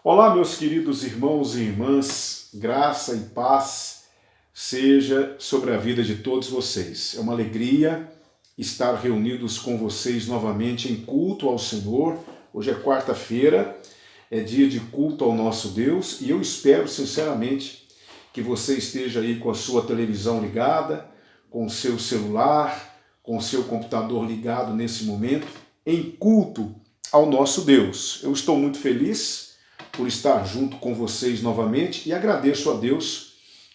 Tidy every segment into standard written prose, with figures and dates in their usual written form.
Olá, meus queridos irmãos e irmãs, graça e paz seja sobre a vida de todos vocês. É uma alegria estar reunidos com vocês novamente em culto ao Senhor. Hoje é quarta-feira, é dia de culto ao nosso Deus e eu espero sinceramente que você esteja aí com a sua televisão ligada, com o seu celular, com o seu computador ligado nesse momento, em culto ao nosso Deus. Eu estou muito feliz por estar junto com vocês novamente e agradeço a Deus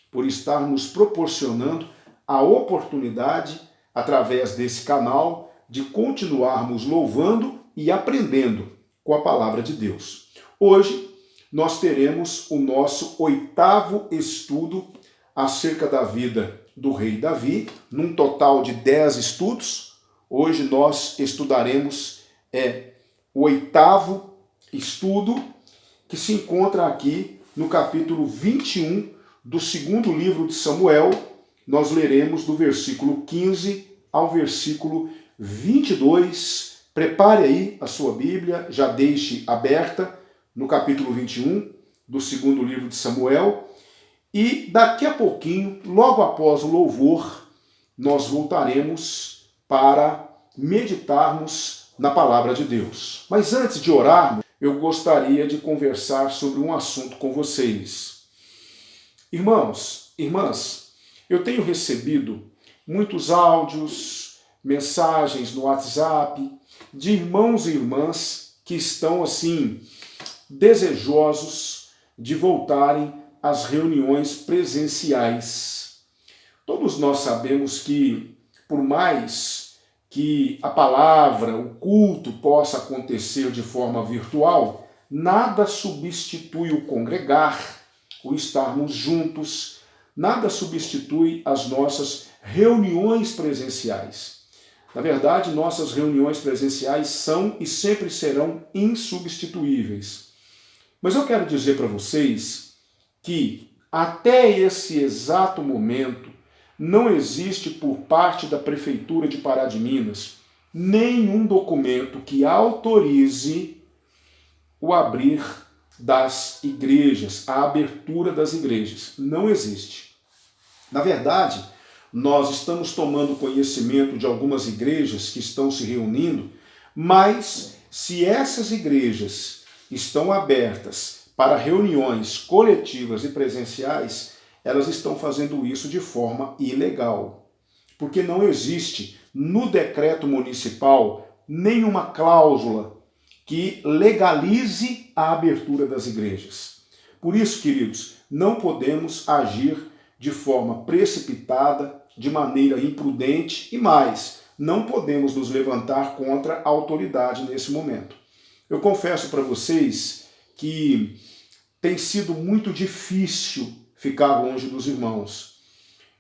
por estar nos proporcionando a oportunidade, através desse canal, de continuarmos louvando e aprendendo com a palavra de Deus. Hoje nós teremos o nosso 8º estudo acerca da vida do rei Davi, num total de 10 estudos. Hoje nós estudaremos o 8º estudo, que se encontra aqui no capítulo 21 do 2º livro de Samuel. Nós leremos do versículo 15 ao versículo 22. Prepare aí a sua Bíblia, já deixe aberta no capítulo 21 do 2º livro de Samuel. E daqui a pouquinho, logo após o louvor, nós voltaremos para meditarmos na palavra de Deus. Mas antes de orarmos, eu gostaria de conversar sobre um assunto com vocês. Irmãos, irmãs, eu tenho recebido muitos áudios, mensagens no WhatsApp de irmãos e irmãs que estão, assim, desejosos de voltarem às reuniões presenciais. Todos nós sabemos que, por mais que a palavra, o culto possa acontecer de forma virtual, nada substitui o congregar, o estarmos juntos, nada substitui as nossas reuniões presenciais. Na verdade, nossas reuniões presenciais são e sempre serão insubstituíveis. Mas eu quero dizer para vocês que até esse exato momento não existe por parte da Prefeitura de Pará de Minas nenhum documento que autorize o abrir das igrejas, a abertura das igrejas. Não existe. Na verdade, nós estamos tomando conhecimento de algumas igrejas que estão se reunindo, mas se essas igrejas estão abertas para reuniões coletivas e presenciais, elas estão fazendo isso de forma ilegal. Porque não existe no decreto municipal nenhuma cláusula que legalize a abertura das igrejas. Por isso, queridos, não podemos agir de forma precipitada, de maneira imprudente e mais, não podemos nos levantar contra a autoridade nesse momento. Eu confesso para vocês que tem sido muito difícil ficar longe dos irmãos.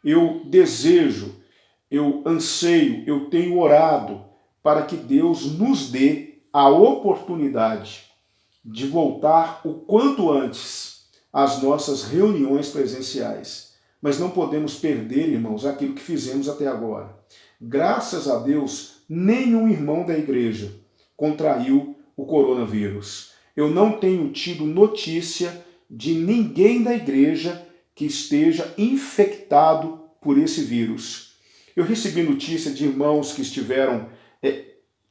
Eu desejo, eu anseio, eu tenho orado para que Deus nos dê a oportunidade de voltar o quanto antes às nossas reuniões presenciais. Mas não podemos perder, irmãos, aquilo que fizemos até agora. Graças a Deus, nenhum irmão da igreja contraiu o coronavírus. Eu não tenho tido notícia de ninguém da igreja que esteja infectado por esse vírus. Eu recebi notícia de irmãos que estiveram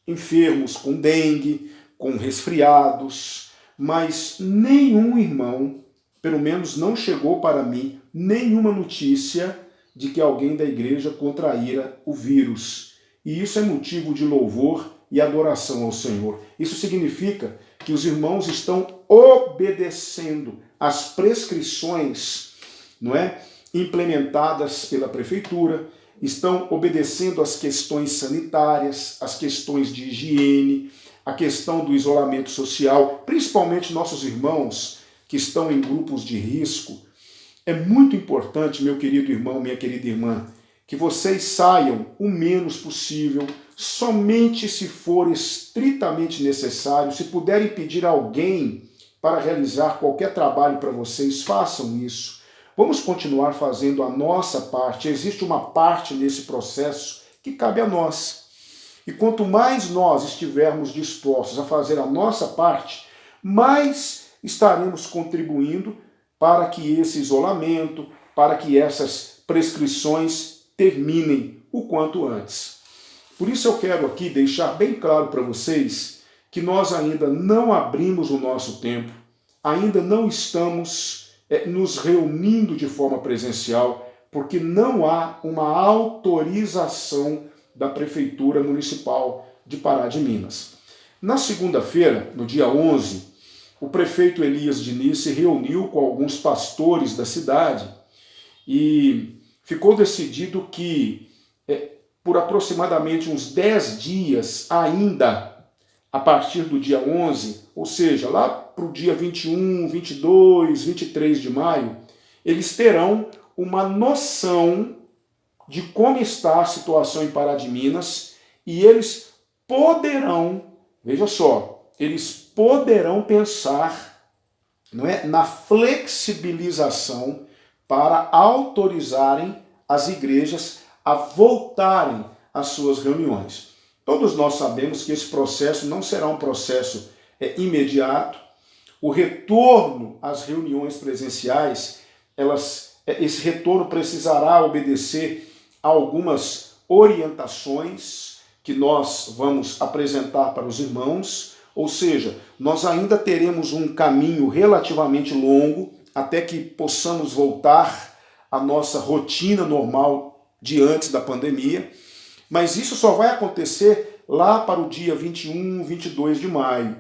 enfermos com dengue, com resfriados, mas nenhum irmão, pelo menos não chegou para mim, nenhuma notícia de que alguém da igreja contraíra o vírus. E isso é motivo de louvor e adoração ao Senhor. Isso significa que os irmãos estão obedecendo às prescrições, implementadas pela prefeitura, estão obedecendo às questões sanitárias, às questões de higiene, a questão do isolamento social, principalmente nossos irmãos que estão em grupos de risco. É muito importante, meu querido irmão, minha querida irmã, que vocês saiam o menos possível, somente se for estritamente necessário. Se puderem pedir a alguém para realizar qualquer trabalho para vocês, façam isso. Vamos continuar fazendo a nossa parte. Existe uma parte nesse processo que cabe a nós. E quanto mais nós estivermos dispostos a fazer a nossa parte, mais estaremos contribuindo para que esse isolamento, para que essas prescrições terminem o quanto antes. Por isso eu quero aqui deixar bem claro para vocês que nós ainda não abrimos o nosso templo, ainda não estamos nos reunindo de forma presencial, porque não há uma autorização da Prefeitura Municipal de Pará de Minas. Na segunda-feira, no dia 11, o prefeito Elias Diniz se reuniu com alguns pastores da cidade e ficou decidido que, por aproximadamente uns 10 dias ainda, a partir do dia 11, ou seja, lá para o dia 21, 22, 23 de maio, eles terão uma noção de como está a situação em Pará de Minas e eles poderão, veja só, eles poderão pensar, não é, na flexibilização para autorizarem as igrejas a voltarem às suas reuniões. Todos nós sabemos que esse processo não será um processo imediato. O retorno às reuniões presenciais, esse retorno precisará obedecer a algumas orientações que nós vamos apresentar para os irmãos, ou seja, nós ainda teremos um caminho relativamente longo até que possamos voltar à nossa rotina normal de antes da pandemia, mas isso só vai acontecer lá para o dia 21, 22 de maio.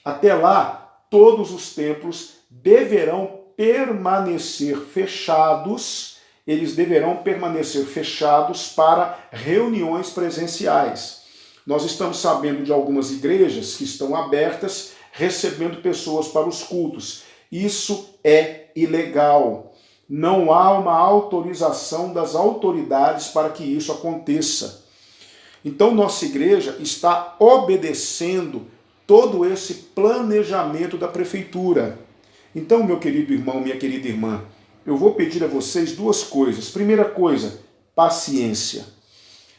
Até lá, todos os templos deverão permanecer fechados, eles deverão permanecer fechados para reuniões presenciais. Nós estamos sabendo de algumas igrejas que estão abertas, recebendo pessoas para os cultos. Isso é ilegal. Não há uma autorização das autoridades para que isso aconteça. Então, nossa igreja está obedecendo todo esse planejamento da prefeitura. Então, meu querido irmão, minha querida irmã, eu vou pedir a vocês duas coisas. Primeira coisa, paciência.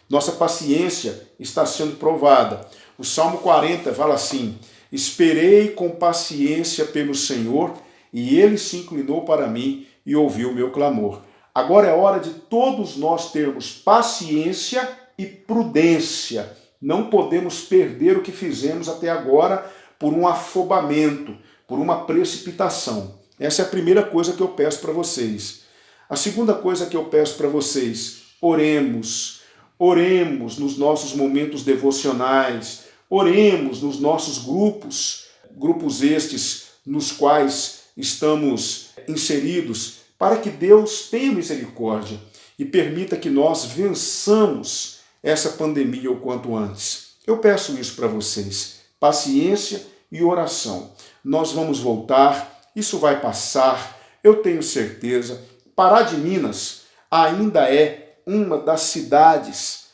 Nossa paciência está sendo provada. O Salmo 40 fala assim: esperei com paciência pelo Senhor, e ele se inclinou para mim e ouviu o meu clamor. Agora é hora de todos nós termos paciência e prudência. Não podemos perder o que fizemos até agora por um afobamento, por uma precipitação. Essa é a primeira coisa que eu peço para vocês. A segunda coisa que eu peço para vocês, oremos. Oremos nos nossos momentos devocionais, oremos nos nossos grupos estes nos quais estamos inseridos, para que Deus tenha misericórdia e permita que nós vençamos essa pandemia o quanto antes. Eu peço isso para vocês, paciência e oração. Nós vamos voltar, isso vai passar, eu tenho certeza. Pará de Minas ainda é uma das cidades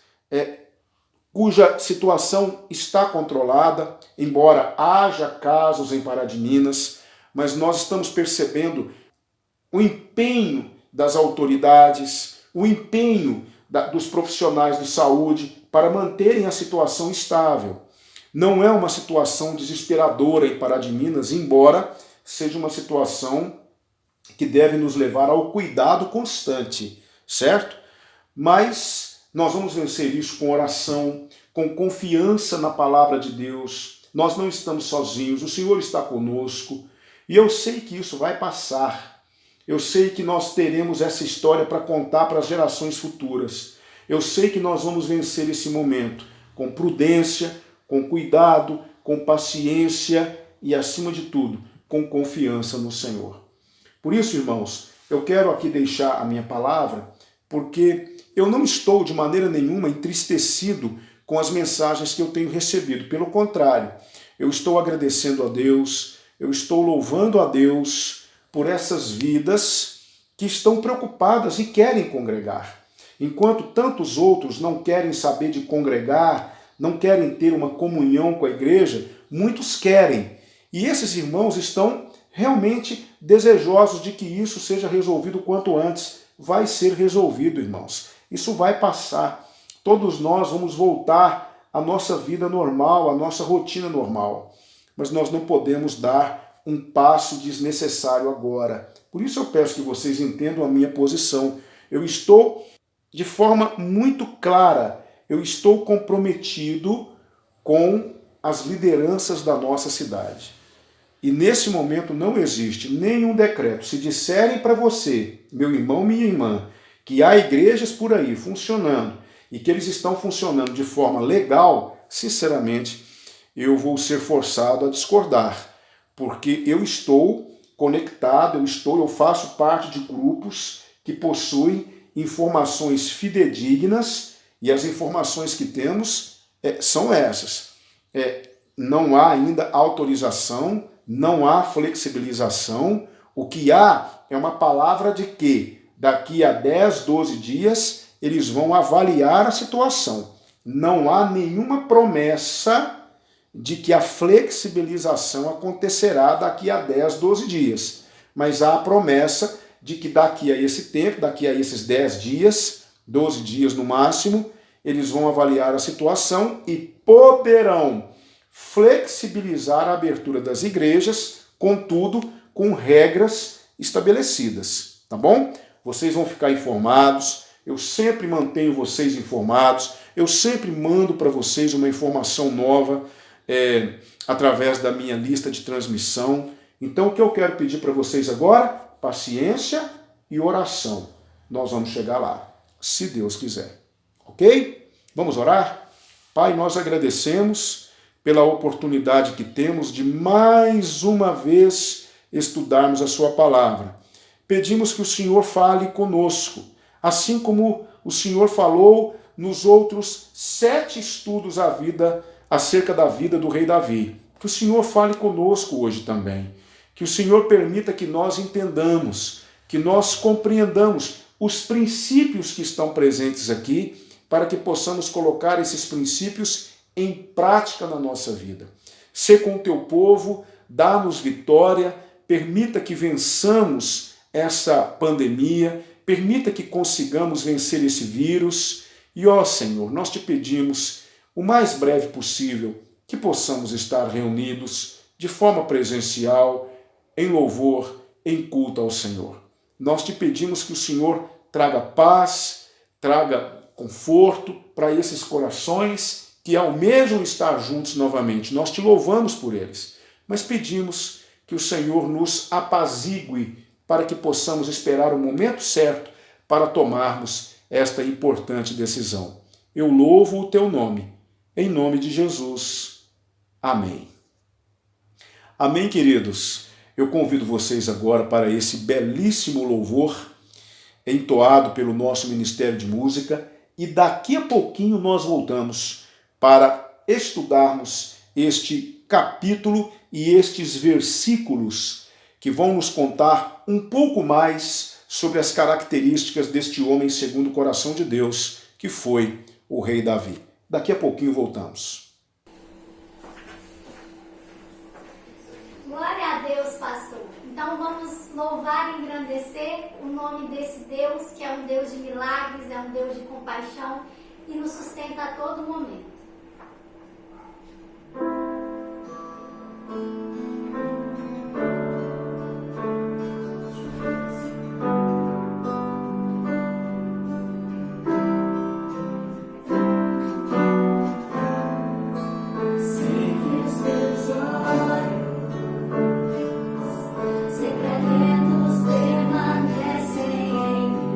cuja situação está controlada, embora haja casos em Pará de Minas, mas nós estamos percebendo o empenho das autoridades, o empenho dos profissionais de saúde para manterem a situação estável. Não é uma situação desesperadora em Pará de Minas, embora seja uma situação que deve nos levar ao cuidado constante, certo? Mas nós vamos vencer isso com oração, com confiança na palavra de Deus. Nós não estamos sozinhos, o Senhor está conosco e eu sei que isso vai passar. Eu sei que nós teremos essa história para contar para as gerações futuras. Eu sei que nós vamos vencer esse momento com prudência, com cuidado, com paciência e, acima de tudo, com confiança no Senhor. Por isso, irmãos, eu quero aqui deixar a minha palavra, porque eu não estou de maneira nenhuma entristecido com as mensagens que eu tenho recebido. Pelo contrário, eu estou agradecendo a Deus, eu estou louvando a Deus por essas vidas que estão preocupadas e querem congregar. Enquanto tantos outros não querem saber de congregar, não querem ter uma comunhão com a igreja, muitos querem. E esses irmãos estão realmente desejosos de que isso seja resolvido o quanto antes. Vai ser resolvido, irmãos. Isso vai passar. Todos nós vamos voltar à nossa vida normal, à nossa rotina normal. Mas nós não podemos dar um passo desnecessário agora. Por isso eu peço que vocês entendam a minha posição. Eu estou de forma muito clara, eu estou comprometido com as lideranças da nossa cidade. E nesse momento não existe nenhum decreto. Se disserem para você, meu irmão, minha irmã, que há igrejas por aí funcionando e que eles estão funcionando de forma legal, sinceramente, eu vou ser forçado a discordar, porque eu estou conectado, eu faço parte de grupos que possuem informações fidedignas e as informações que temos são essas. Não há ainda autorização, não há flexibilização. O que há é uma palavra de que daqui a 10, 12 dias eles vão avaliar a situação. Não há nenhuma promessa de que a flexibilização acontecerá daqui a 10, 12 dias. Mas há a promessa de que daqui a esse tempo, daqui a esses 10 dias, 12 dias no máximo, eles vão avaliar a situação e poderão flexibilizar a abertura das igrejas, contudo, com regras estabelecidas, tá bom? Vocês vão ficar informados, eu sempre mantenho vocês informados, eu sempre mando para vocês uma informação nova através da minha lista de transmissão. Então, o que eu quero pedir para vocês agora? Paciência e oração. Nós vamos chegar lá, se Deus quiser. Ok? Vamos orar? Pai, nós agradecemos pela oportunidade que temos de mais uma vez estudarmos a sua palavra. Pedimos que o Senhor fale conosco, assim como o Senhor falou nos outros 7 estudos acerca da vida do rei Davi. Que o Senhor fale conosco hoje também. Que o Senhor permita que nós entendamos, que nós compreendamos os princípios que estão presentes aqui, para que possamos colocar esses princípios em prática na nossa vida. Sê com o teu povo, dá-nos vitória, permita que vençamos essa pandemia, permita que consigamos vencer esse vírus. E, ó Senhor, nós te pedimos, o mais breve possível, que possamos estar reunidos de forma presencial, em louvor, em culto ao Senhor. Nós te pedimos que o Senhor traga paz, traga conforto para esses corações que almejam estar juntos novamente. Nós te louvamos por eles, mas pedimos que o Senhor nos apazigue para que possamos esperar o momento certo para tomarmos esta importante decisão. Eu louvo o teu nome, em nome de Jesus. Amém. Amém, queridos. Eu convido vocês agora para esse belíssimo louvor entoado pelo nosso Ministério de Música e daqui a pouquinho nós voltamos para estudarmos este capítulo e estes versículos que vão nos contar um pouco mais sobre as características deste homem segundo o coração de Deus, que foi o rei Davi. Daqui a pouquinho voltamos. Glória a Deus, pastor. Então vamos louvar e engrandecer o nome desse Deus, que é um Deus de milagres, é um Deus de compaixão e nos sustenta a todo momento. Permanecem em mim.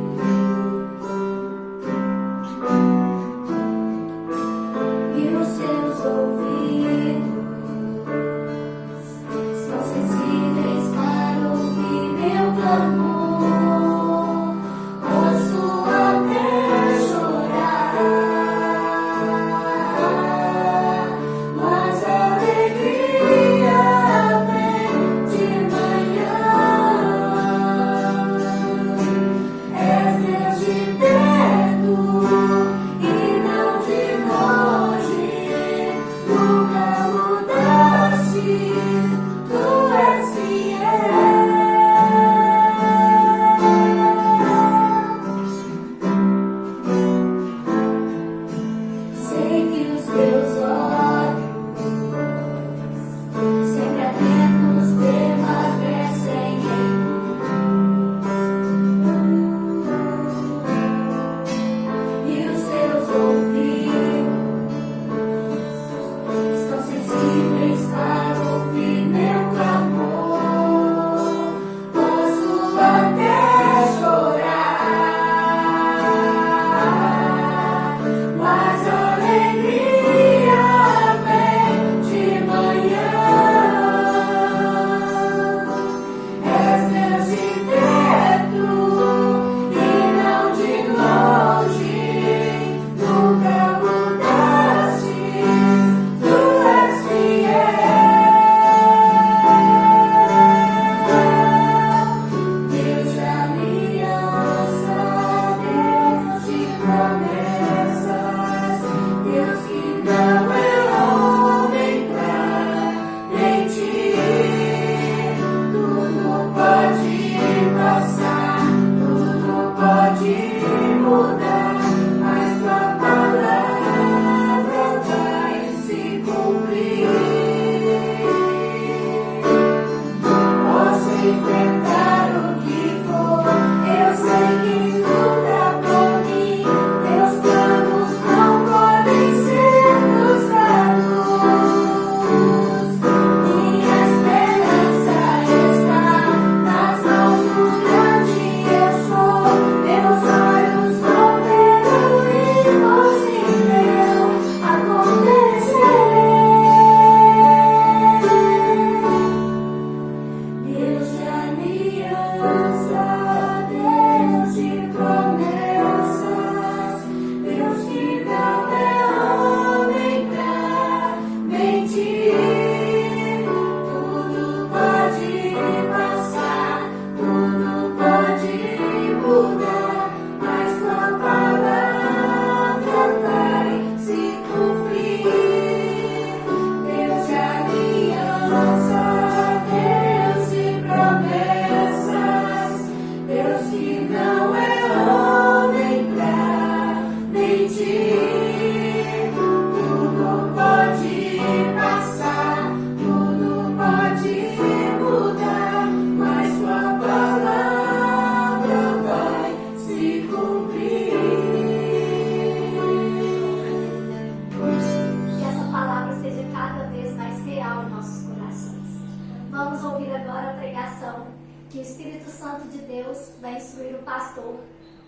que o Espírito Santo de Deus vai instruir o pastor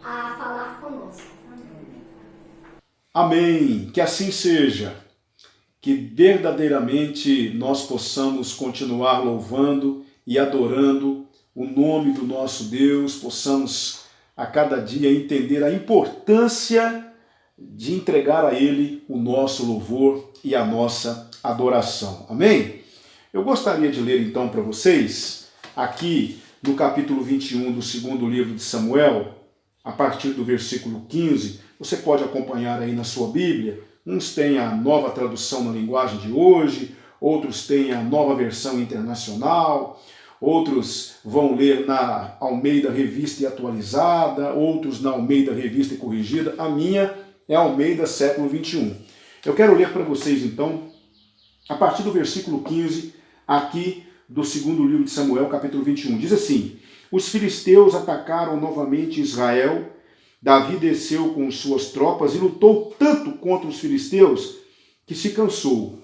a falar conosco. Amém. Que assim seja. Que verdadeiramente nós possamos continuar louvando e adorando o nome do nosso Deus, possamos a cada dia entender a importância de entregar a Ele o nosso louvor e a nossa adoração. Amém? Eu gostaria de ler então para vocês, aqui no capítulo 21 do segundo livro de Samuel, a partir do versículo 15, você pode acompanhar aí na sua Bíblia. Uns têm a nova tradução na linguagem de hoje, outros têm a nova versão internacional, outros vão ler na Almeida Revista e Atualizada, outros na Almeida Revista e Corrigida. A minha é a Almeida Século 21. Eu quero ler para vocês então, a partir do versículo 15, aqui do segundo livro de Samuel, capítulo 21. Diz assim: os filisteus atacaram novamente Israel. Davi desceu com suas tropas e lutou tanto contra os filisteus que se cansou.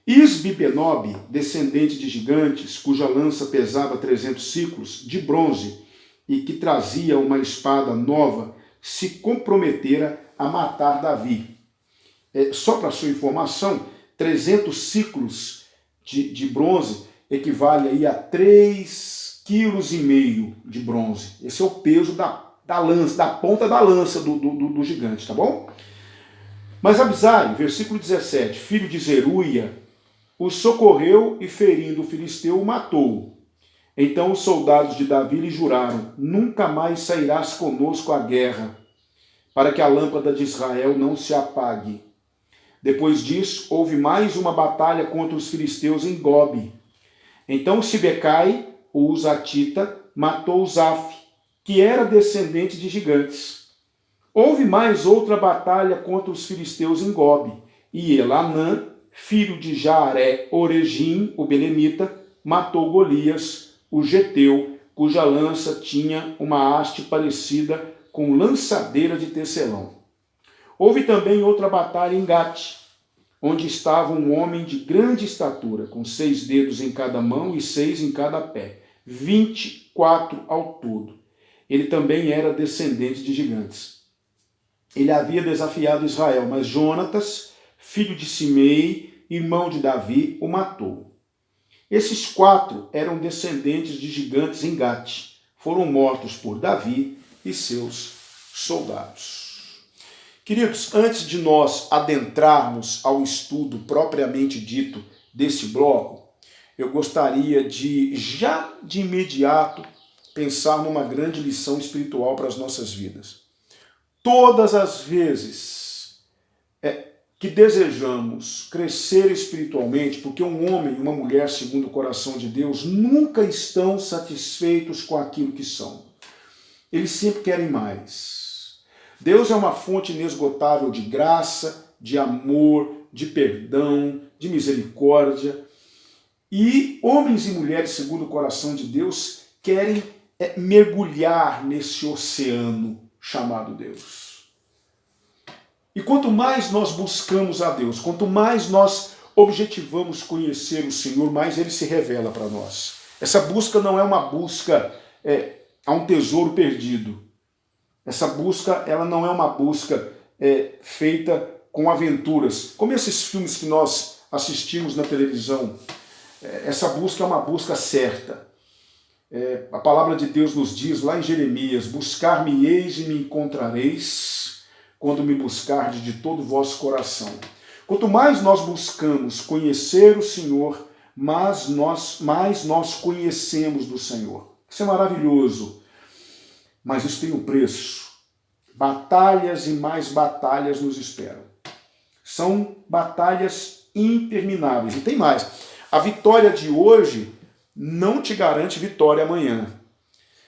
Isbi-Benob, descendente de gigantes, cuja lança pesava 300 ciclos de bronze e que trazia uma espada nova, se comprometera a matar Davi. Só para sua informação, 300 ciclos de bronze equivale aí a 3,5 kg de bronze. Esse é o peso da lança, da ponta da lança do gigante, tá bom? Mas Abisai, versículo 17, filho de Zeruia, o socorreu e, ferindo o filisteu, o matou. Então os soldados de Davi lhe juraram: nunca mais sairás conosco à guerra, para que a lâmpada de Israel não se apague. Depois disso, houve mais uma batalha contra os filisteus em Gobe. Então Sibecai, o Uzatita, matou Zaf, que era descendente de gigantes. Houve mais outra batalha contra os filisteus em Gobe, e Elanã, filho de Jaaré-Oregim, o belemita, matou Golias, o geteu, cuja lança tinha uma haste parecida com lançadeira de tecelão. Houve também outra batalha em Gate, onde estava um homem de grande estatura, com 6 dedos em cada mão e 6 em cada pé, 24 ao todo. Ele também era descendente de gigantes. Ele havia desafiado Israel, mas Jonatas, filho de Simei, irmão de Davi, o matou. Esses 4 eram descendentes de gigantes em Gate. Foram mortos por Davi e seus soldados. Queridos, antes de nós adentrarmos ao estudo propriamente dito desse bloco, eu gostaria de, já de imediato, pensar numa grande lição espiritual para as nossas vidas. Todas as vezes que desejamos crescer espiritualmente, porque um homem e uma mulher segundo o coração de Deus nunca estão satisfeitos com aquilo que são. Eles sempre querem mais. Deus é uma fonte inesgotável de graça, de amor, de perdão, de misericórdia. E homens e mulheres segundo o coração de Deus querem mergulhar nesse oceano chamado Deus. E quanto mais nós buscamos a Deus, quanto mais nós objetivamos conhecer o Senhor, mais Ele se revela para nós. Essa busca não é uma busca a um tesouro perdido. Essa busca, ela não é uma busca feita com aventuras, como esses filmes que nós assistimos na televisão. Essa busca é uma busca certa. A palavra de Deus nos diz lá em Jeremias: buscar-me-eis e me encontrareis, quando me buscardes de todo o vosso coração. Quanto mais nós buscamos conhecer o Senhor, mais nós conhecemos do Senhor. Isso é maravilhoso, mas isso tem um preço. Batalhas e mais batalhas nos esperam. São batalhas intermináveis. E tem mais. A vitória de hoje não te garante vitória amanhã.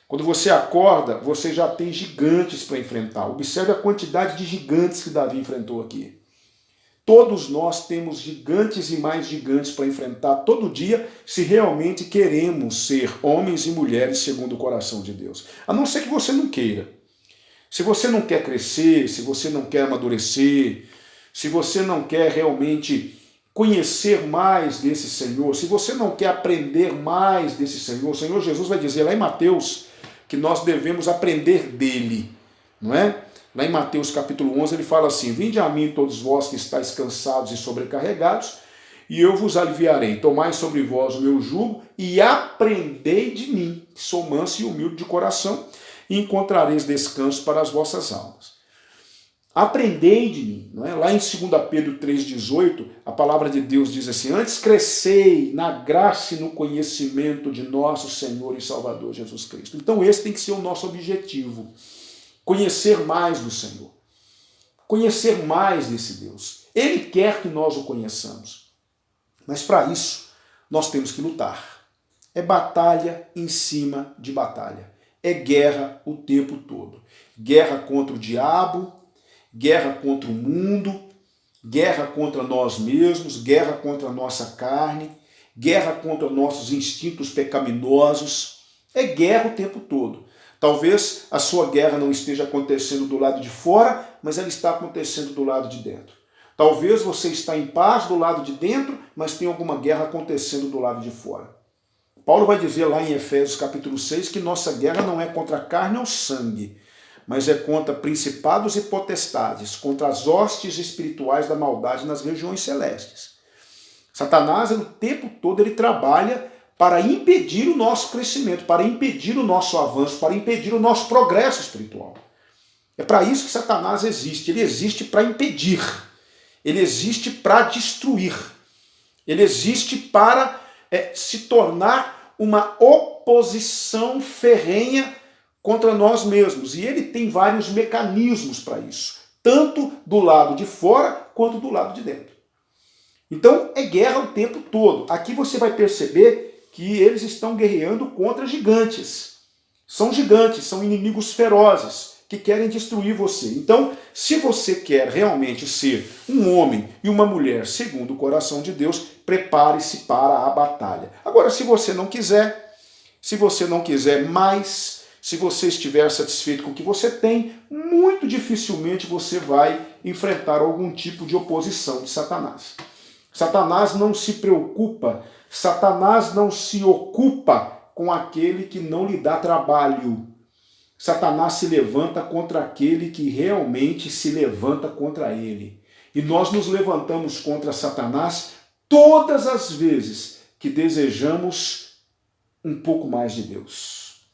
Quando você acorda, você já tem gigantes para enfrentar. Observe a quantidade de gigantes que Davi enfrentou aqui. Todos nós temos gigantes e mais gigantes para enfrentar todo dia, se realmente queremos ser homens e mulheres segundo o coração de Deus. A não ser que você não queira. Se você não quer crescer, se você não quer amadurecer, se você não quer realmente conhecer mais desse Senhor, se você não quer aprender mais desse Senhor, o Senhor Jesus vai dizer lá em Mateus que nós devemos aprender dele, não é? Lá em Mateus capítulo 11 ele fala assim: vinde a mim todos vós que estáis cansados e sobrecarregados, e eu vos aliviarei. Tomai sobre vós o meu jugo e aprendei de mim, que sou manso e humilde de coração, e encontrareis descanso para as vossas almas. Aprendei de mim. Não é? Lá em 2 Pedro 3,18, a palavra de Deus diz assim: antes crescei na graça e no conhecimento de nosso Senhor e Salvador Jesus Cristo. Então esse tem que ser o nosso objetivo. Conhecer mais do Senhor. Conhecer mais desse Deus. Ele quer que nós o conheçamos. Mas para isso, nós temos que lutar. É batalha em cima de batalha. É guerra o tempo todo. Guerra contra o diabo, guerra contra o mundo, guerra contra nós mesmos, guerra contra a nossa carne, guerra contra nossos instintos pecaminosos. É guerra o tempo todo. Talvez a sua guerra não esteja acontecendo do lado de fora, mas ela está acontecendo do lado de dentro. Talvez você está em paz do lado de dentro, mas tem alguma guerra acontecendo do lado de fora. Paulo vai dizer lá em Efésios capítulo 6 que nossa guerra não é contra a carne ou sangue, mas é contra principados e potestades, contra as hostes espirituais da maldade nas regiões celestes. Satanás, o tempo todo, ele trabalha para impedir o nosso crescimento, para impedir o nosso avanço, para impedir o nosso progresso espiritual. É para isso que Satanás existe. Ele existe para impedir. Ele existe para destruir. Ele existe para se tornar uma oposição ferrenha contra nós mesmos. E ele tem vários mecanismos para isso, tanto do lado de fora quanto do lado de dentro. Então é guerra o tempo todo. Aqui você vai perceber que eles estão guerreando contra gigantes. São gigantes, são inimigos ferozes que querem destruir você. Então, se você quer realmente ser um homem e uma mulher segundo o coração de Deus, prepare-se para a batalha. Agora, se você não quiser mais, se você estiver satisfeito com o que você tem, muito dificilmente você vai enfrentar algum tipo de oposição de Satanás. Satanás não se preocupa, Satanás não se ocupa com aquele que não lhe dá trabalho. Satanás se levanta contra aquele que realmente se levanta contra ele. E nós nos levantamos contra Satanás todas as vezes que desejamos um pouco mais de Deus.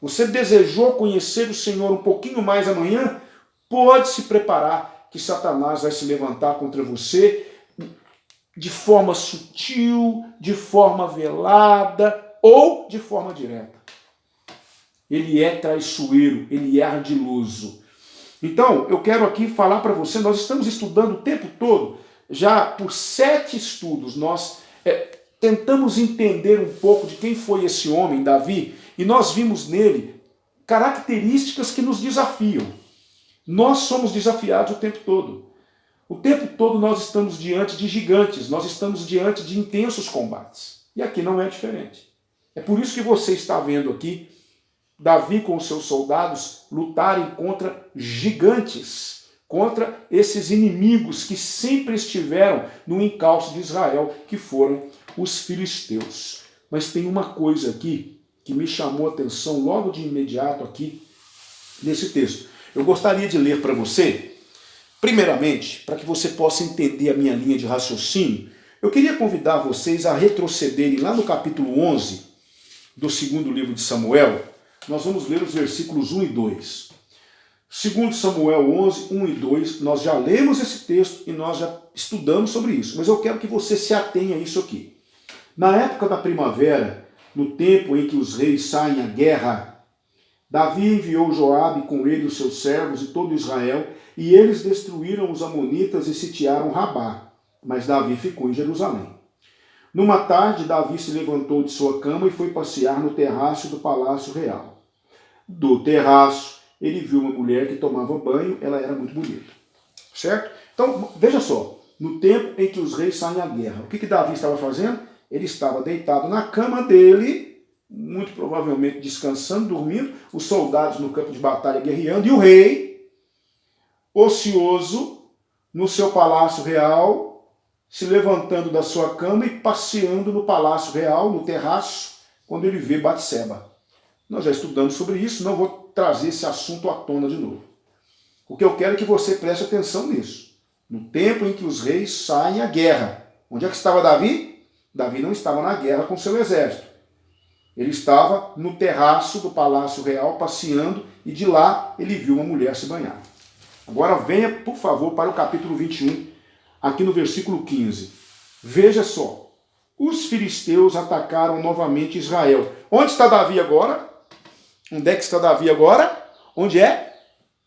Você desejou conhecer o Senhor um pouquinho mais amanhã? Pode se preparar que Satanás vai se levantar contra você de forma sutil, de forma velada ou de forma direta. Ele é traiçoeiro, ele é ardiloso. Então, eu quero aqui falar para você, nós estamos estudando o tempo todo, já por 7 estudos, nós tentamos entender um pouco de quem foi esse homem, Davi, e nós vimos nele características que nos desafiam. Nós somos desafiados o tempo todo. O tempo todo nós estamos diante de gigantes, nós estamos diante de intensos combates. E aqui não é diferente. É por isso que você está vendo aqui Davi com os seus soldados lutarem contra gigantes, contra esses inimigos que sempre estiveram no encalço de Israel, que foram os filisteus. Mas tem uma coisa aqui que me chamou a atenção logo de imediato aqui nesse texto. Eu gostaria de ler para você, primeiramente, para que você possa entender a minha linha de raciocínio, eu queria convidar vocês a retrocederem lá no capítulo 11 do segundo livro de Samuel. Nós vamos ler os versículos 1 e 2. 2 Samuel 11, 1 e 2, nós já lemos esse texto e nós já estudamos sobre isso, mas eu quero que você se atenha a isso aqui. Na época da primavera, no tempo em que os reis saem à guerra, Davi enviou Joabe com ele os seus servos e todo Israel, e eles destruíram os amonitas e sitiaram Rabá, mas Davi ficou em Jerusalém. Numa tarde, Davi se levantou de sua cama e foi passear no terraço do palácio real. Do terraço, ele viu uma mulher que tomava banho, ela era muito bonita. Certo? Então, veja só, no tempo em que os reis saem à guerra, o que Davi estava fazendo? Ele estava deitado na cama dele, muito provavelmente descansando, dormindo, os soldados no campo de batalha guerreando, e o rei, ocioso, no seu palácio real, se levantando da sua cama e passeando no palácio real, no terraço, quando ele vê Batseba. Nós já estudamos sobre isso, não vou trazer esse assunto à tona de novo. O que eu quero é que você preste atenção nisso. No tempo em que os reis saem à guerra. Onde é que estava Davi? Davi não estava na guerra com seu exército. Ele estava no terraço do palácio real, passeando, e de lá ele viu uma mulher se banhar. Agora venha, por favor, para o capítulo 21, aqui no versículo 15. Veja só. Os filisteus atacaram novamente Israel. Onde está Davi agora? Onde é que está Davi agora? Onde é?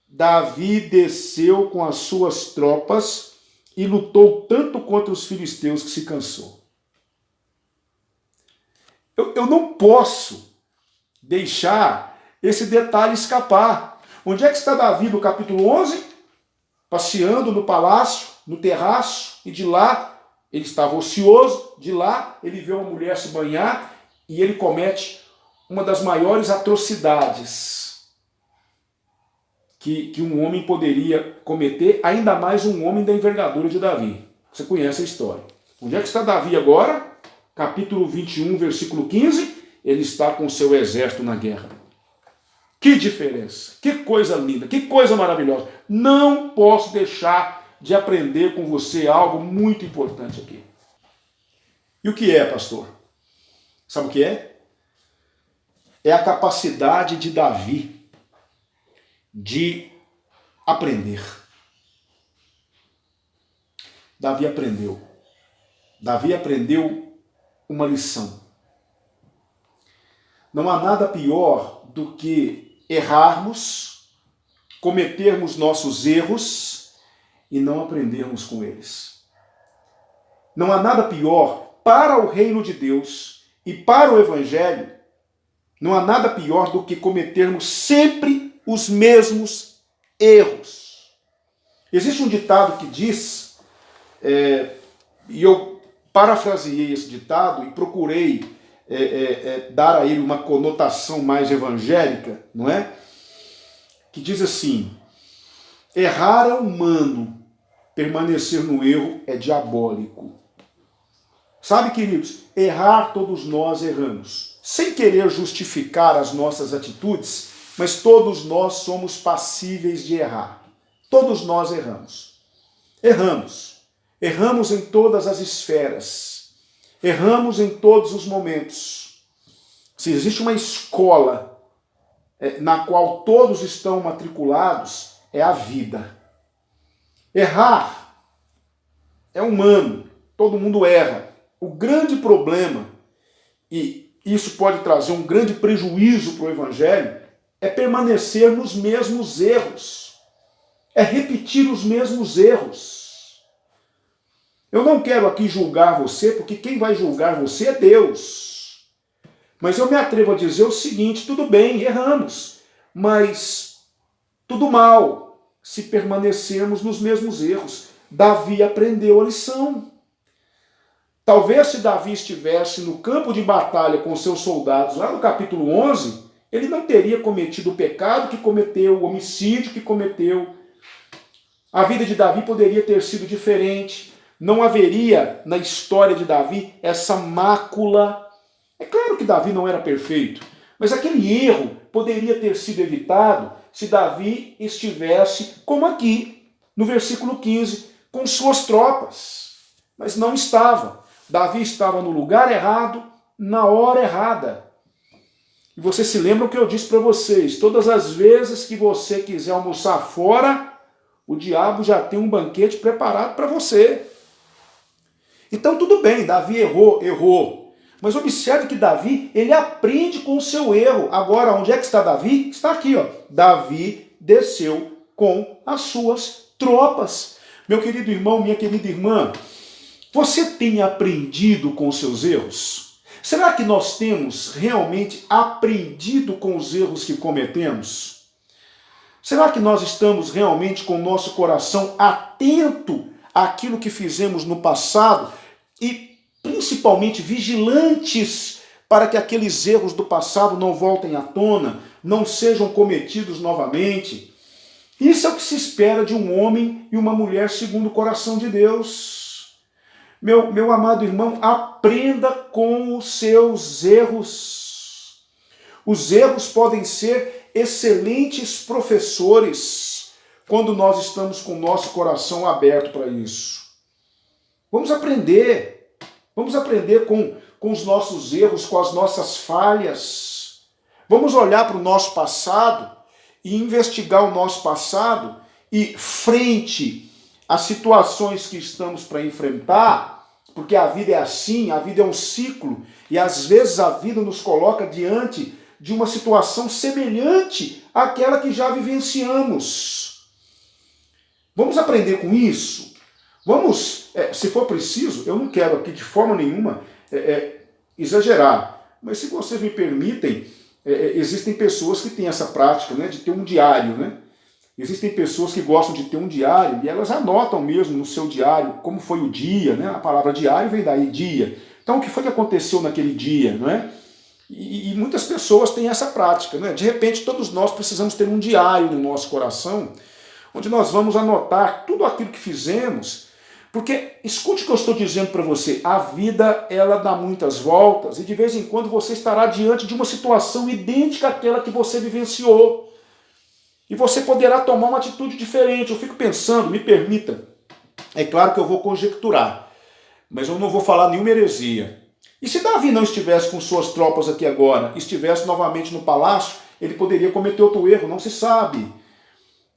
Davi desceu com as suas tropas e lutou tanto contra os filisteus que se cansou. Eu não posso deixar esse detalhe escapar. Onde é que está Davi no capítulo 11? Passeando no palácio, no terraço, e de lá ele estava ocioso, de lá ele vê uma mulher se banhar e ele comete uma das maiores atrocidades que um homem poderia cometer, ainda mais um homem da envergadura de Davi. Você conhece a história. Onde é que está Davi agora? Capítulo 21, versículo 15. Ele está com o seu exército na guerra. Que diferença, que coisa linda, que coisa maravilhosa. Não posso deixar de aprender com você algo muito importante aqui. E o que é, pastor? Sabe o que é? É a capacidade de Davi de aprender. Davi aprendeu. Davi aprendeu uma lição. Não há nada pior do que errarmos, cometermos nossos erros e não aprendermos com eles. Não há nada pior para o reino de Deus e para o evangelho, não há nada pior do que cometermos sempre os mesmos erros. Existe um ditado que diz, e eu parafraseei esse ditado e procurei dar a ele uma conotação mais evangélica, não é? Que diz assim: errar é humano, permanecer no erro é diabólico. Sabe, queridos, errar todos nós erramos. Sem querer justificar as nossas atitudes, mas todos nós somos passíveis de errar. Todos nós erramos. Erramos. Erramos em todas as esferas. Erramos em todos os momentos. Se existe uma escola na qual todos estão matriculados, é a vida. Errar é humano, todo mundo erra. O grande problema, e isso pode trazer um grande prejuízo para o evangelho, é permanecer nos mesmos erros. É repetir os mesmos erros. Eu não quero aqui julgar você, porque quem vai julgar você é Deus. Mas eu me atrevo a dizer o seguinte: tudo bem, erramos, mas tudo mal se permanecermos nos mesmos erros. Davi aprendeu a lição. Talvez se Davi estivesse no campo de batalha com seus soldados, lá no capítulo 11, ele não teria cometido o pecado que cometeu, o homicídio que cometeu. A vida de Davi poderia ter sido diferente. Não haveria na história de Davi essa mácula. É claro que Davi não era perfeito, mas aquele erro poderia ter sido evitado se Davi estivesse, como aqui, no versículo 15, com suas tropas. Mas não estava. Davi estava no lugar errado, na hora errada. E você se lembra o que eu disse para vocês: todas as vezes que você quiser almoçar fora, o diabo já tem um banquete preparado para você. Então tudo bem, Davi errou. Mas observe que Davi, ele aprende com o seu erro. Agora, onde é que está Davi? Está aqui, ó. Davi desceu com as suas tropas. Meu querido irmão, minha querida irmã, você tem aprendido com os seus erros? Será que nós temos realmente aprendido com os erros que cometemos? Será que nós estamos realmente com o nosso coração atento àquilo que fizemos no passado e principalmente vigilantes para que aqueles erros do passado não voltem à tona, não sejam cometidos novamente? Isso é o que se espera de um homem e uma mulher segundo o coração de Deus. Meu amado irmão, aprenda com os seus erros. Os erros podem ser excelentes professores quando nós estamos com o nosso coração aberto para isso. Vamos aprender com os nossos erros, com as nossas falhas. Vamos olhar para o nosso passado e investigar o nosso passado e, frente às situações que estamos para enfrentar, porque a vida é assim, a vida é um ciclo, e às vezes a vida nos coloca diante de uma situação semelhante àquela que já vivenciamos. Vamos aprender com isso? Vamos, se for preciso, eu não quero aqui de forma nenhuma exagerar, mas se vocês me permitem, existem pessoas que têm essa prática, né, de ter um diário, né? Existem pessoas que gostam de ter um diário e elas anotam mesmo no seu diário como foi o dia, né? A palavra diário vem daí, dia. Então, o que foi que aconteceu naquele dia, não é? E muitas pessoas têm essa prática, né? De repente, todos nós precisamos ter um diário no nosso coração, onde nós vamos anotar tudo aquilo que fizemos, porque, escute o que eu estou dizendo para você, a vida, ela dá muitas voltas e de vez em quando você estará diante de uma situação idêntica àquela que você vivenciou. E você poderá tomar uma atitude diferente. Eu fico pensando, me permita, é claro que eu vou conjecturar, mas eu não vou falar nenhuma heresia. E se Davi não estivesse com suas tropas aqui agora, estivesse novamente no palácio, ele poderia cometer outro erro, não se sabe.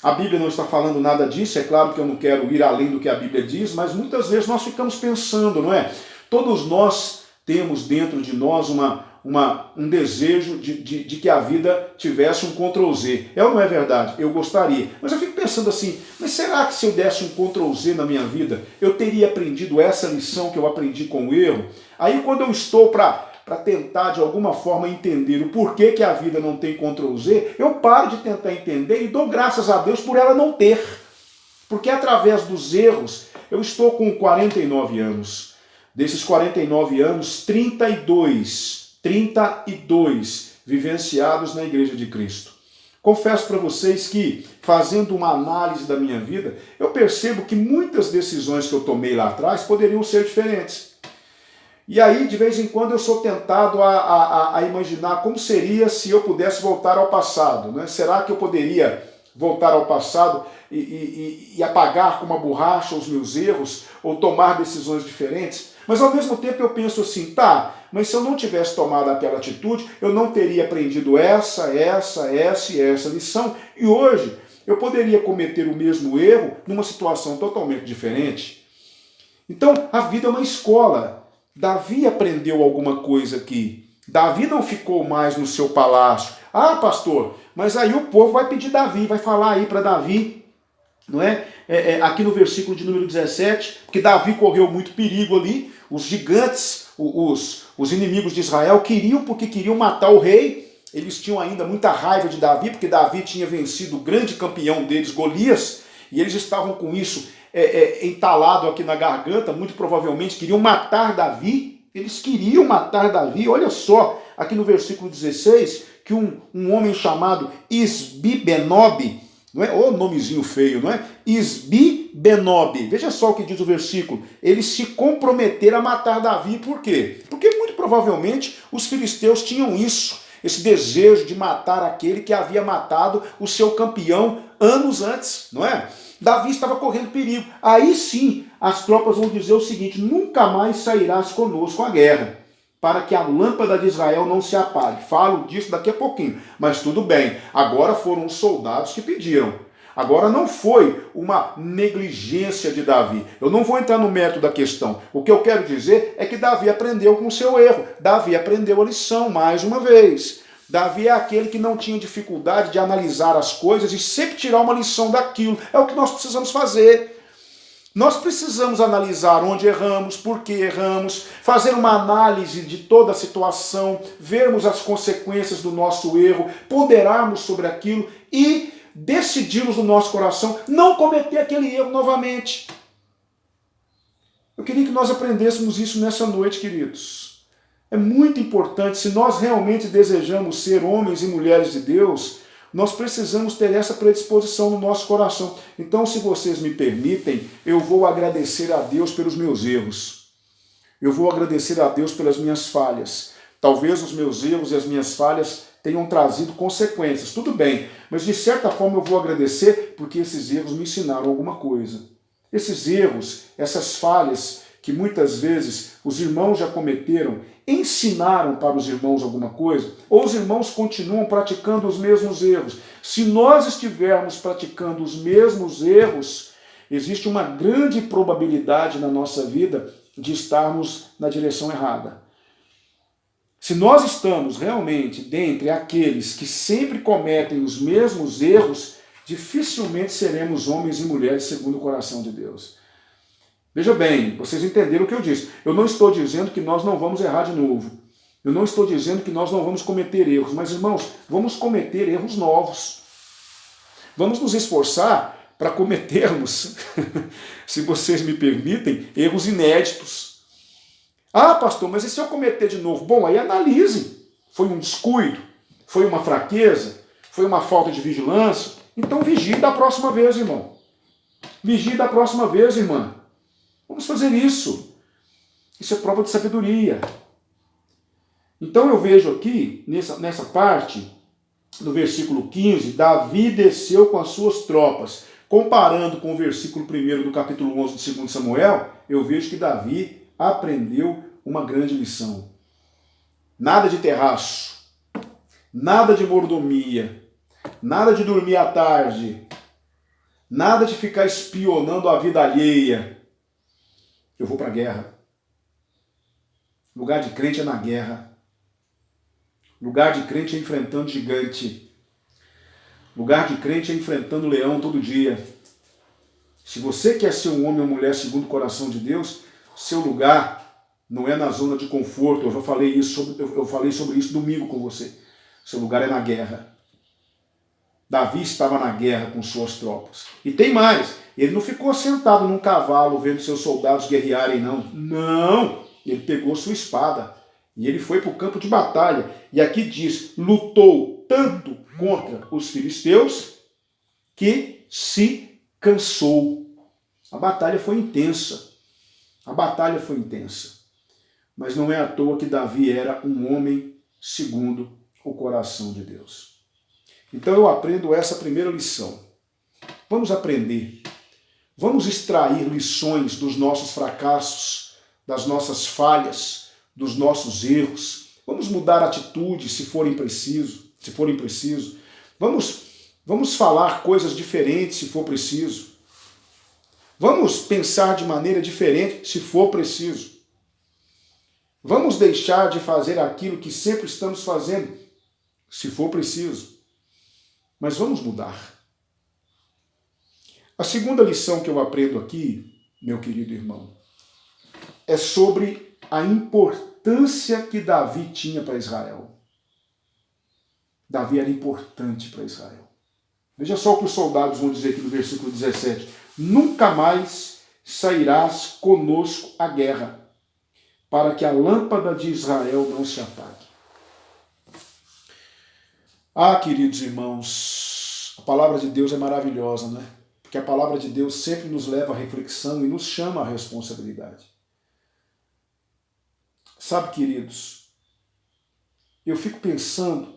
A Bíblia não está falando nada disso, é claro que eu não quero ir além do que a Bíblia diz, mas muitas vezes nós ficamos pensando, não é? Todos nós temos dentro de nós um desejo de que a vida tivesse um Ctrl+Z. É ou não é verdade? Eu gostaria. Mas eu fico pensando assim, mas será que se eu desse um Ctrl+Z na minha vida, eu teria aprendido essa lição que eu aprendi com o erro? Aí quando eu estou para tentar de alguma forma entender o porquê que a vida não tem Ctrl+Z, eu paro de tentar entender e dou graças a Deus por ela não ter. Porque através dos erros, eu estou com 49 anos. Desses 49 anos, 32 vivenciados na Igreja de Cristo. Confesso para vocês que, fazendo uma análise da minha vida, eu percebo que muitas decisões que eu tomei lá atrás poderiam ser diferentes. E aí, de vez em quando, eu sou tentado a imaginar como seria se eu pudesse voltar ao passado, né? Será que eu poderia voltar ao passado e apagar com uma borracha os meus erros ou tomar decisões diferentes? Mas ao mesmo tempo eu penso assim, mas se eu não tivesse tomado aquela atitude, eu não teria aprendido essa lição, e hoje eu poderia cometer o mesmo erro numa situação totalmente diferente. Então a vida é uma escola. Davi aprendeu alguma coisa aqui. Davi não ficou mais no seu palácio. Ah, pastor, mas aí o povo vai pedir Davi, vai falar aí para Davi, não é? Aqui no versículo de número 17, porque Davi correu muito perigo ali, os gigantes, os inimigos de Israel queriam matar o rei, eles tinham ainda muita raiva de Davi, porque Davi tinha vencido o grande campeão deles, Golias, e eles estavam com isso entalado aqui na garganta, muito provavelmente queriam matar Davi, eles queriam matar Davi, olha só, aqui no versículo 16, que um homem chamado Isbi-Benob, não é? Ô nomezinho feio, não é? Isbi-Benob. Veja só o que diz o versículo. Eles se comprometeram a matar Davi. Por quê? Porque muito provavelmente os filisteus tinham isso, esse desejo de matar aquele que havia matado o seu campeão anos antes, não é? Davi estava correndo perigo. Aí sim, as tropas vão dizer o seguinte, nunca mais sairás conosco à guerra, para que a lâmpada de Israel não se apague. Falo disso daqui a pouquinho, mas tudo bem. Agora foram os soldados que pediram. Agora não foi uma negligência de Davi. Eu não vou entrar no mérito da questão. O que eu quero dizer é que Davi aprendeu com o seu erro. Davi aprendeu a lição mais uma vez. Davi é aquele que não tinha dificuldade de analisar as coisas e sempre tirar uma lição daquilo. É o que nós precisamos fazer. Nós precisamos analisar onde erramos, por que erramos, fazer uma análise de toda a situação, vermos as consequências do nosso erro, ponderarmos sobre aquilo e decidirmos no nosso coração não cometer aquele erro novamente. Eu queria que nós aprendêssemos isso nessa noite, queridos. É muito importante, se nós realmente desejamos ser homens e mulheres de Deus, nós precisamos ter essa predisposição no nosso coração. Então, se vocês me permitem, eu vou agradecer a Deus pelos meus erros. Eu vou agradecer a Deus pelas minhas falhas. Talvez os meus erros e as minhas falhas tenham trazido consequências. Tudo bem, mas de certa forma eu vou agradecer porque esses erros me ensinaram alguma coisa. Esses erros, essas falhas que muitas vezes os irmãos já cometeram, ensinaram para os irmãos alguma coisa, ou os irmãos continuam praticando os mesmos erros. Se nós estivermos praticando os mesmos erros, existe uma grande probabilidade na nossa vida de estarmos na direção errada. Se nós estamos realmente dentre aqueles que sempre cometem os mesmos erros, dificilmente seremos homens e mulheres segundo o coração de Deus. Veja bem, vocês entenderam o que eu disse. Eu não estou dizendo que nós não vamos errar de novo. Eu não estou dizendo que nós não vamos cometer erros. Mas, irmãos, vamos cometer erros novos. Vamos nos esforçar para cometermos, se vocês me permitem, erros inéditos. Ah, pastor, mas e se eu cometer de novo? Bom, aí analise. Foi um descuido? Foi uma fraqueza? Foi uma falta de vigilância? Então vigie da próxima vez, irmão. Vigie da próxima vez, irmã. Vamos fazer isso. Isso é prova de sabedoria. Então eu vejo aqui, nessa parte, no versículo 15, Davi desceu com as suas tropas. Comparando com o versículo 1 do capítulo 11 de 2 Samuel, eu vejo que Davi aprendeu uma grande lição. Nada de terraço, nada de mordomia, nada de dormir à tarde, nada de ficar espionando a vida alheia. Eu vou para a guerra. Lugar de crente é na guerra. Lugar de crente é enfrentando gigante. Lugar de crente é enfrentando leão todo dia. Se você quer ser um homem ou mulher segundo o coração de Deus, seu lugar não é na zona de conforto. Eu falei sobre isso domingo com você. Seu lugar é na guerra. Davi estava na guerra com suas tropas. E tem mais, ele não ficou sentado num cavalo vendo seus soldados guerrearem, não. Não, ele pegou sua espada e ele foi para o campo de batalha. E aqui diz, lutou tanto contra os filisteus que se cansou. A batalha foi intensa. A batalha foi intensa. Mas não é à toa que Davi era um homem segundo o coração de Deus. Então eu aprendo essa primeira lição. Vamos aprender. Vamos extrair lições dos nossos fracassos, das nossas falhas, dos nossos erros. Vamos mudar atitude se forem preciso. Vamos falar coisas diferentes se for preciso. Vamos pensar de maneira diferente se for preciso. Vamos deixar de fazer aquilo que sempre estamos fazendo se for preciso. Mas vamos mudar. A segunda lição que eu aprendo aqui, meu querido irmão, é sobre a importância que Davi tinha para Israel. Davi era importante para Israel. Veja só o que os soldados vão dizer aqui no versículo 17. Nunca mais sairás conosco à guerra, para que a lâmpada de Israel não se apague. Ah, queridos irmãos, a palavra de Deus é maravilhosa, né? Porque a palavra de Deus sempre nos leva à reflexão e nos chama à responsabilidade. Sabe, queridos, eu fico pensando,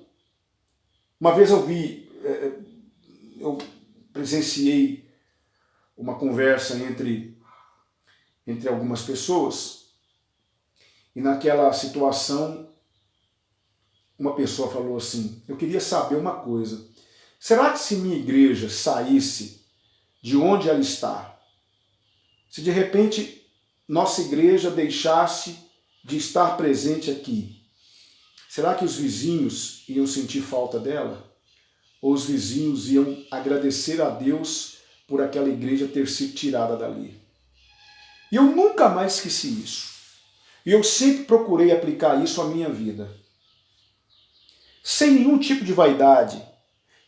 uma vez eu presenciei uma conversa entre algumas pessoas e naquela situação uma pessoa falou assim, eu queria saber uma coisa, será que se minha igreja saísse de onde ela está, se de repente nossa igreja deixasse de estar presente aqui, será que os vizinhos iam sentir falta dela? Ou os vizinhos iam agradecer a Deus por aquela igreja ter sido tirada dali? E eu nunca mais esqueci isso. E eu sempre procurei aplicar isso à minha vida. Sem nenhum tipo de vaidade,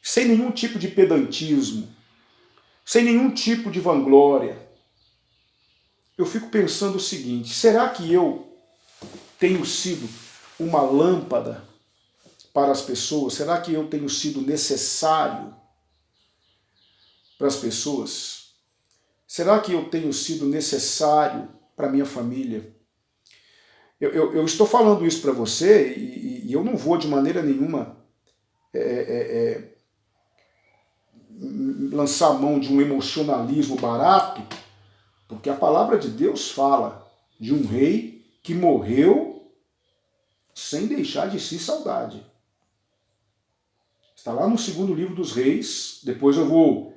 sem nenhum tipo de pedantismo, sem nenhum tipo de vanglória. Eu fico pensando o seguinte, será que eu tenho sido uma lâmpada para as pessoas? Será que eu tenho sido necessário para as pessoas? Será que eu tenho sido necessário para a minha família? Eu estou falando isso para você e eu não vou de maneira nenhuma lançar a mão de um emocionalismo barato, porque a palavra de Deus fala de um rei que morreu sem deixar de si saudade. Está lá no segundo livro dos Reis, depois eu vou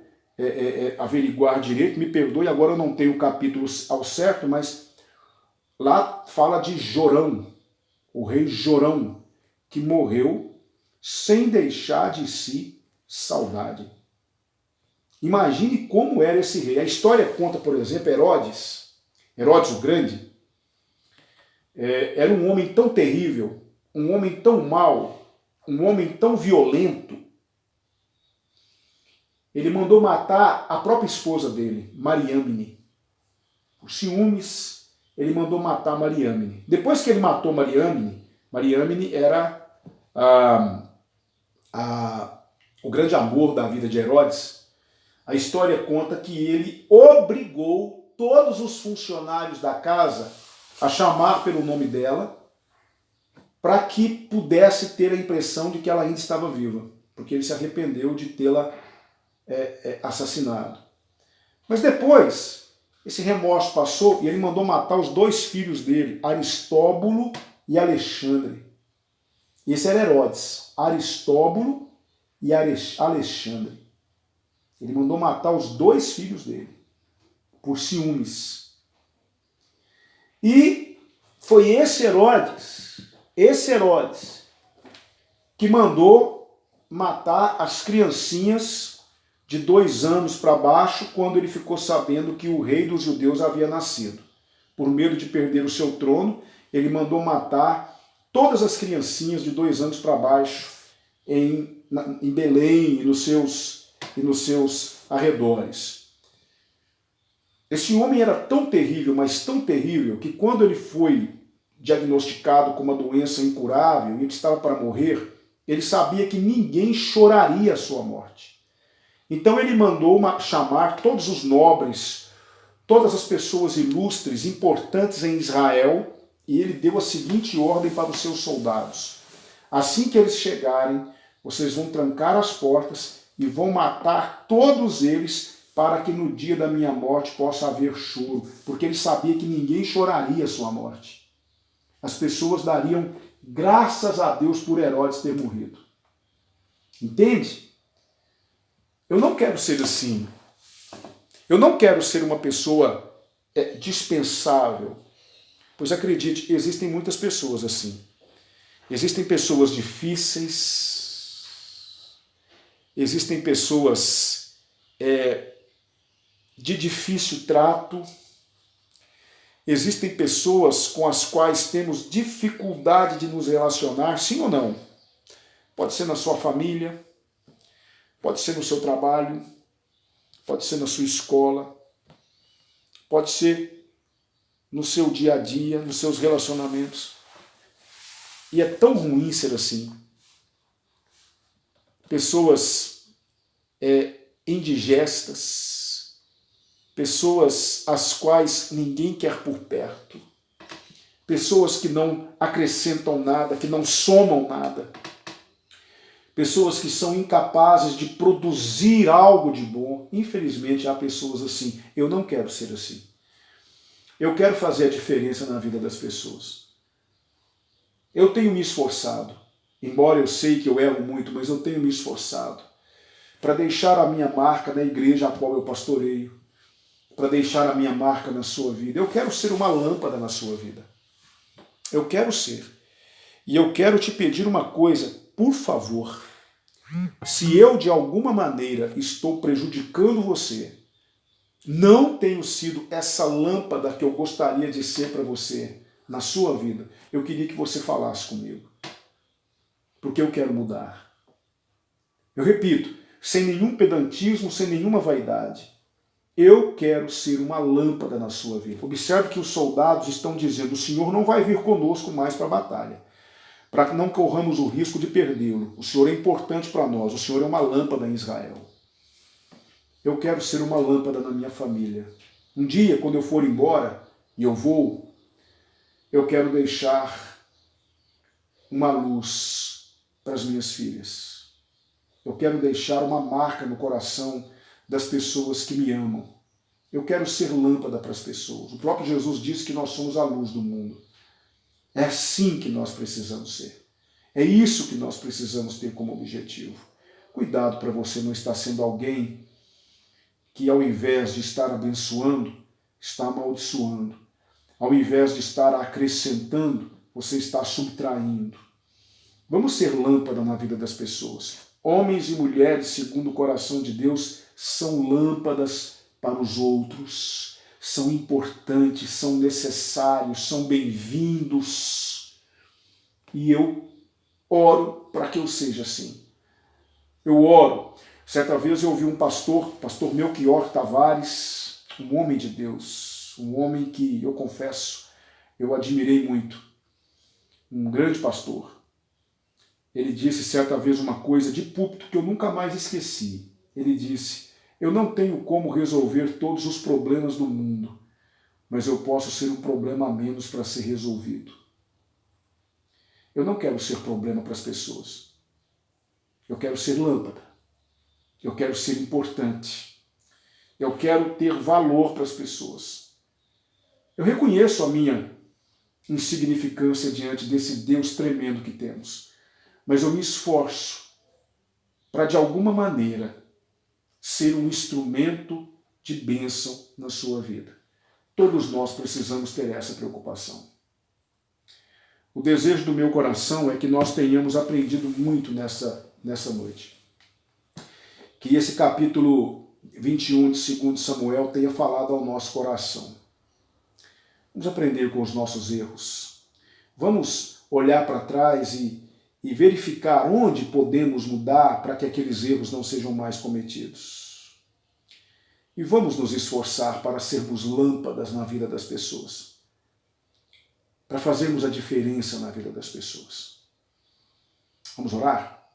averiguar direito, me perdoe, agora eu não tenho o capítulo ao certo, mas lá fala de Jorão, o rei Jorão, que morreu sem deixar de si saudade. Imagine como era esse rei. A história conta, por exemplo, Herodes o Grande, era um homem tão terrível, um homem tão mau, um homem tão violento. Ele mandou matar a própria esposa dele, Mariâmine. Por ciúmes, ele mandou matar Mariâmine. Depois que ele matou Mariâmine, Mariâmine era o grande amor da vida de Herodes. A história conta que ele obrigou todos os funcionários da casa a chamar pelo nome dela, para que pudesse ter a impressão de que ela ainda estava viva, porque ele se arrependeu de tê-la assassinado. Mas depois, esse remorso passou e ele mandou matar os 2 filhos dele, Aristóbulo e Alexandre. E esse era Herodes, Aristóbulo e Alexandre. Ele mandou matar os 2 filhos dele, por ciúmes. E foi esse Herodes, que mandou matar as criancinhas de 2 anos para baixo, quando ele ficou sabendo que o rei dos judeus havia nascido. Por medo de perder o seu trono, ele mandou matar todas as criancinhas de 2 anos para baixo em Belém e nos seus arredores. Esse homem era tão terrível, mas tão terrível, que quando ele foi diagnosticado com uma doença incurável e ele estava para morrer, ele sabia que ninguém choraria a sua morte. Então ele mandou chamar todos os nobres, todas as pessoas ilustres, importantes em Israel, e ele deu a seguinte ordem para os seus soldados: assim que eles chegarem, vocês vão trancar as portas e vão matar todos eles, para que no dia da minha morte possa haver choro, porque ele sabia que ninguém choraria a sua morte. As pessoas dariam graças a Deus por Herodes ter morrido. Entende? Eu não quero ser assim. Eu não quero ser uma pessoa dispensável. Pois acredite, existem muitas pessoas assim. Existem pessoas difíceis, existem pessoas de difícil trato, existem pessoas com as quais temos dificuldade de nos relacionar, sim ou não? Pode ser na sua família, pode ser no seu trabalho, pode ser na sua escola, pode ser no seu dia a dia, nos seus relacionamentos. E é tão ruim ser assim. Pessoas indigestas, pessoas às quais ninguém quer por perto, pessoas que não acrescentam nada, que não somam nada, pessoas que são incapazes de produzir algo de bom. Infelizmente há pessoas assim. Eu não quero ser assim. Eu quero fazer a diferença na vida das pessoas. Eu tenho me esforçado, embora eu sei que eu erro muito, mas eu tenho me esforçado para deixar a minha marca na igreja a qual eu pastoreio, para deixar a minha marca na sua vida. Eu quero ser uma lâmpada na sua vida. Eu quero ser. E eu quero te pedir uma coisa, por favor. Se eu de alguma maneira estou prejudicando você, não tenho sido essa lâmpada que eu gostaria de ser para você na sua vida, eu queria que você falasse comigo. Porque eu quero mudar. Eu repito, sem nenhum pedantismo, sem nenhuma vaidade. Eu quero ser uma lâmpada na sua vida. Observe que os soldados estão dizendo: o Senhor não vai vir conosco mais para a batalha, para que não corramos o risco de perdê-lo. O Senhor é importante para nós, o Senhor é uma lâmpada em Israel. Eu quero ser uma lâmpada na minha família. Um dia, quando eu for embora, e eu eu quero deixar uma luz para as minhas filhas. Eu quero deixar uma marca no coração das pessoas que me amam. Eu quero ser lâmpada para as pessoas. O próprio Jesus disse que nós somos a luz do mundo. É assim que nós precisamos ser. É isso que nós precisamos ter como objetivo. Cuidado para você não estar sendo alguém que, ao invés de estar abençoando, está amaldiçoando. Ao invés de estar acrescentando, você está subtraindo. Vamos ser lâmpada na vida das pessoas. Homens e mulheres, segundo o coração de Deus, são lâmpadas para os outros. São importantes, são necessários, são bem-vindos. E eu oro para que eu seja assim. Eu oro. Certa vez eu ouvi um pastor Melchior Tavares, um homem de Deus, um homem que, eu confesso, eu admirei muito. Um grande pastor. Ele disse certa vez uma coisa de púlpito que eu nunca mais esqueci. Ele disse: eu não tenho como resolver todos os problemas do mundo, mas eu posso ser um problema a menos para ser resolvido. Eu não quero ser problema para as pessoas. Eu quero ser lâmpada. Eu quero ser importante. Eu quero ter valor para as pessoas. Eu reconheço a minha insignificância diante desse Deus tremendo que temos. Mas eu me esforço para, de alguma maneira, ser um instrumento de bênção na sua vida. Todos nós precisamos ter essa preocupação. O desejo do meu coração é que nós tenhamos aprendido muito nessa noite. Que esse capítulo 21 de 2 Samuel tenha falado ao nosso coração. Vamos aprender com os nossos erros. Vamos olhar para trás e verificar onde podemos mudar para que aqueles erros não sejam mais cometidos. E vamos nos esforçar para sermos lâmpadas na vida das pessoas, para fazermos a diferença na vida das pessoas. Vamos orar?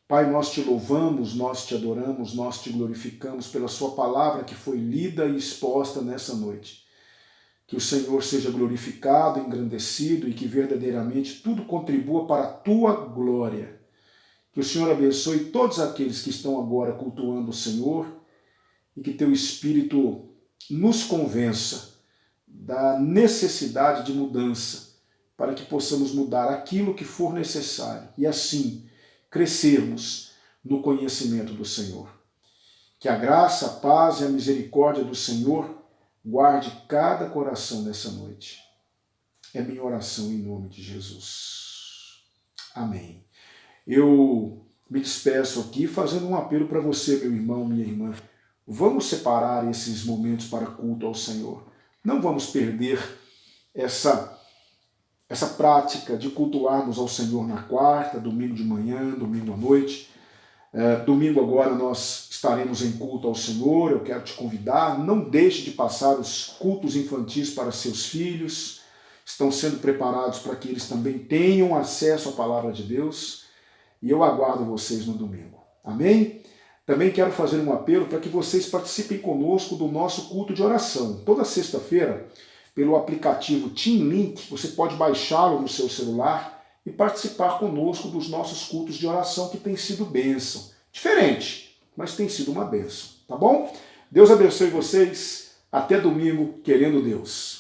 Pai, nós te louvamos, nós te adoramos, nós te glorificamos pela sua palavra que foi lida e exposta nessa noite. Que o Senhor seja glorificado, engrandecido e que verdadeiramente tudo contribua para a tua glória. Que o Senhor abençoe todos aqueles que estão agora cultuando o Senhor e que teu Espírito nos convença da necessidade de mudança para que possamos mudar aquilo que for necessário e assim crescermos no conhecimento do Senhor. Que a graça, a paz e a misericórdia do Senhor guarde cada coração nessa noite. É minha oração em nome de Jesus. Amém. Eu me despeço aqui fazendo um apelo para você, meu irmão, minha irmã. Vamos separar esses momentos para culto ao Senhor. Não vamos perder essa prática de cultuarmos ao Senhor na quarta, domingo de manhã, domingo à noite. Domingo agora nós estaremos em culto ao Senhor, eu quero te convidar, não deixe de passar os cultos infantis para seus filhos, estão sendo preparados para que eles também tenham acesso à palavra de Deus, e eu aguardo vocês no domingo. Amém? Também quero fazer um apelo para que vocês participem conosco do nosso culto de oração. Toda sexta-feira, pelo aplicativo Team Link, você pode baixá-lo no seu celular e participar conosco dos nossos cultos de oração, que tem sido bênção. Diferente, mas tem sido uma bênção, tá bom? Deus abençoe vocês. Até domingo, querendo Deus.